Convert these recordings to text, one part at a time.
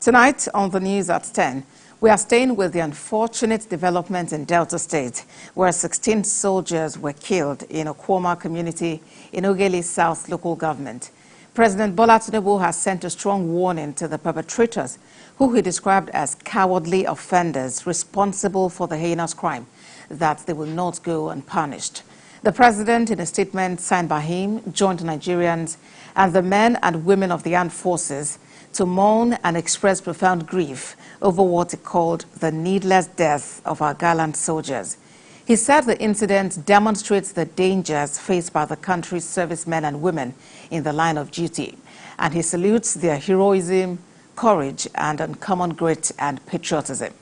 Tonight on the news at 10, we are staying with the unfortunate development in Delta State, where 16 soldiers were killed in a Okwama community in Ogele South local government. President Bola Tinubu has sent a strong warning to the perpetrators, who he described as cowardly offenders responsible for the heinous crime, that they will not go unpunished. The president, in a statement signed by him, joined Nigerians and the men and women of the armed forces to mourn and express profound grief over what he called the needless death of our gallant soldiers. He said the incident demonstrates the dangers faced by the country's servicemen and women in the line of duty, and he salutes their heroism, courage, and uncommon grit and patriotism.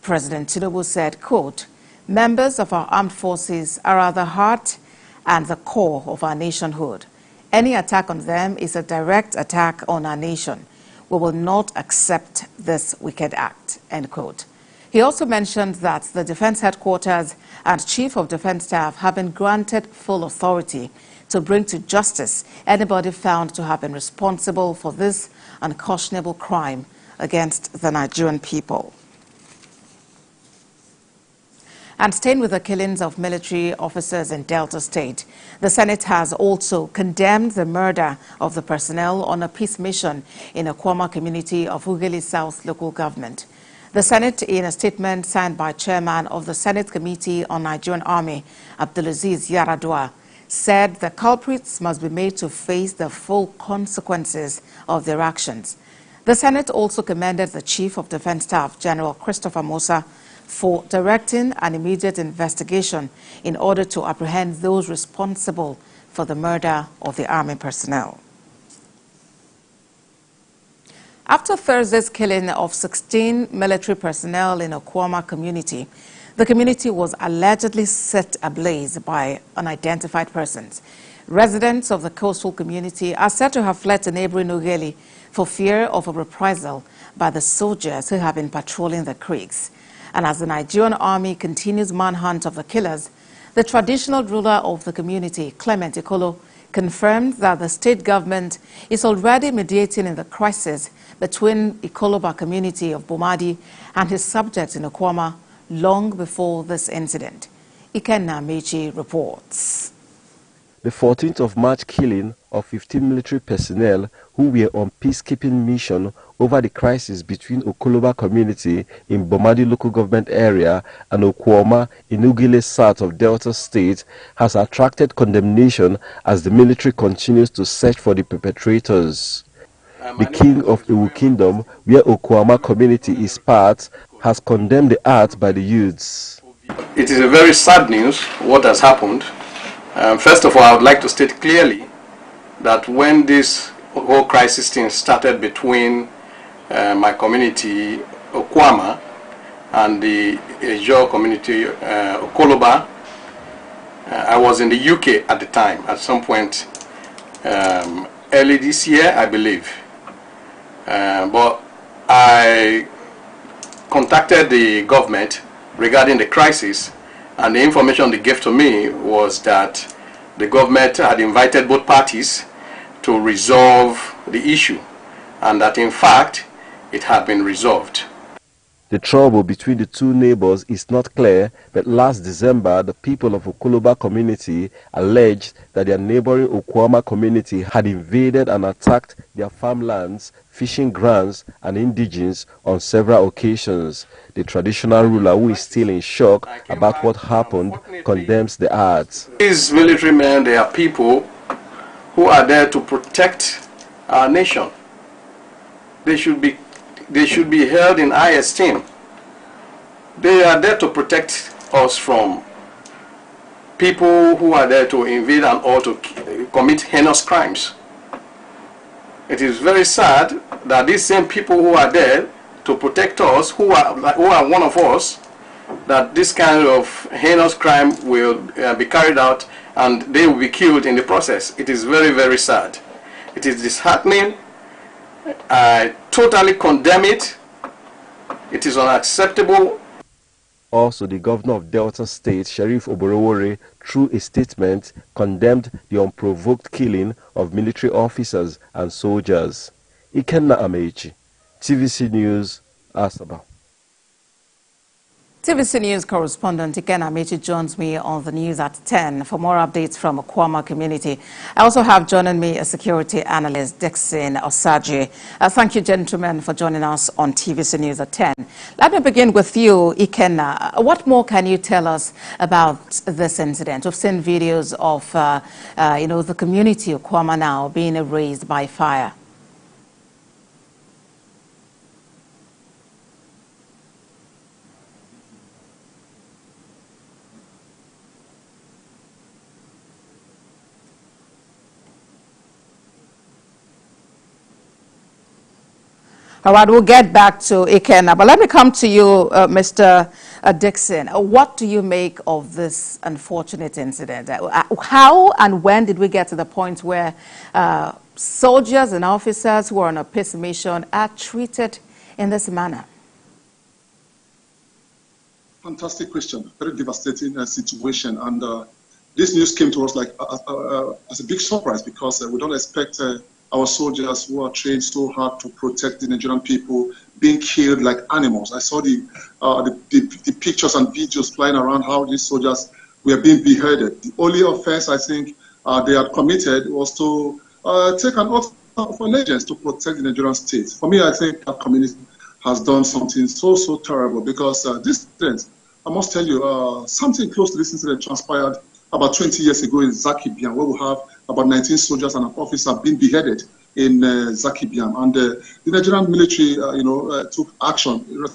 President Tinubu said, quote, "Members of our armed forces are at the heart and the core of our nationhood. Any attack on them is a direct attack on our nation. We will not accept this wicked act," end quote. He also mentioned that the Defense Headquarters and Chief of Defense Staff have been granted full authority to bring to justice anybody found to have been responsible for this unconscionable crime against the Nigerian people. And staying with the killings of military officers in Delta State, the Senate has also condemned the murder of the personnel on a peace mission in a Okwama community of Ogele South local government. The Senate, in a statement signed by Chairman of the Senate Committee on Nigerian Army, Abdulaziz Yaradua, said the culprits must be made to face the full consequences of their actions. The Senate also commended the Chief of Defense Staff, General Christopher Musa, for directing an immediate investigation in order to apprehend those responsible for the murder of the army personnel. After Thursday's killing of 16 military personnel in a Okwama community, the community was allegedly set ablaze by unidentified persons. Residents of the coastal community are said to have fled to neighboring Ogele for fear of a reprisal by the soldiers who have been patrolling the creeks. And as the Nigerian army continues manhunt of the killers, the traditional ruler of the community, Clement Ikolo, confirmed that the state government is already mediating in the crisis between Ikoloba community of Bomadi and his subjects in Okwama long before this incident. Ikenna Mechi reports. The 14th of March killing of 15 military personnel who were on peacekeeping mission over the crisis between Okoloba community in Bomadi local government area and Okwama in Ogele South of Delta State has attracted condemnation as the military continues to search for the perpetrators. The king of Ewu Kingdom, where Okwama community is part, has condemned the act by the youths. It is a very sad news what has happened. First of all, I would like to state clearly that when this whole crisis thing started between my community, Okwama, and the Ejo community, Okoloba, I was in the UK at the time, at some point early this year, I believe. But I contacted the government regarding the crisis, and the information they gave to me was that the government had invited both parties to resolve the issue, and that in fact it had been resolved. The trouble between the two neighbors is not clear, but last December the people of Okoloba community alleged that their neighboring Okwama community had invaded and attacked their farmlands, fishing grounds and indigenes on several occasions. The traditional ruler, who is still in shock about what happened, condemns the act. These military men, they are people who are there to protect our nation. They should be held in high esteem. They are there to protect us from people who are there to invade and or to commit heinous crimes. It is very sad that these same people who are there to protect us, who are one of us, that this kind of heinous crime will be carried out and they will be killed in the process. It is very, very sad. It is disheartening. I totally condemn it. It is unacceptable. Also, the governor of Delta State, Sheriff Oborowore, through a statement, condemned the unprovoked killing of military officers and soldiers. Ikenna Amechi, TVC News, Asaba. TVC News correspondent Iken Amechi joins me on the news at 10 for more updates from the Kwama community. I also have joining me a security analyst, Dixon Osaji. Thank you, gentlemen, for joining us on TVC News at 10. Let me begin with you, Iken. What more can you tell us about this incident? We've seen videos of, the community of Kwama now being erased by fire. All right, we'll get back to Ikenna, but let me come to you, Mr. Dixon. What do you make of this unfortunate incident? How and when did we get to the point where soldiers and officers who are on a peace mission are treated in this manner? Fantastic question. Very devastating situation, and this news came to us like as a big surprise because we don't expect our soldiers who are trained so hard to protect the Nigerian people being killed like animals. I saw the pictures and videos flying around how these soldiers were being beheaded. The only offense I think they had committed was to take an oath of allegiance to protect the Nigerian state. For me, I think our community has done something so terrible because this incident, I must tell you, something close to this incident transpired about 20 years ago in Zakibiam, where we have about 19 soldiers and an officer being beheaded in Zakibiam. And the Nigerian military, took action.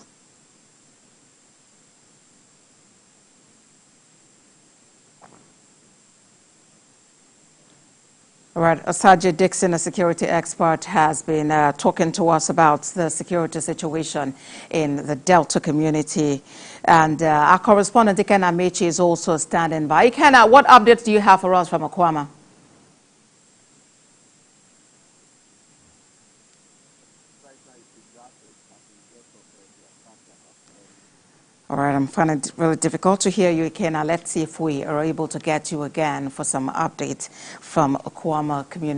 All right, Osaji Dixon, a security expert, has been talking to us about the security situation in the Delta community. And our correspondent, Ikenna Amechi, is also standing by. Ikenna, what updates do you have for us from Kwama? All right, I'm finding it really difficult to hear you, Ikenna. Let's see if we are able to get you again for some updates from Kwama community.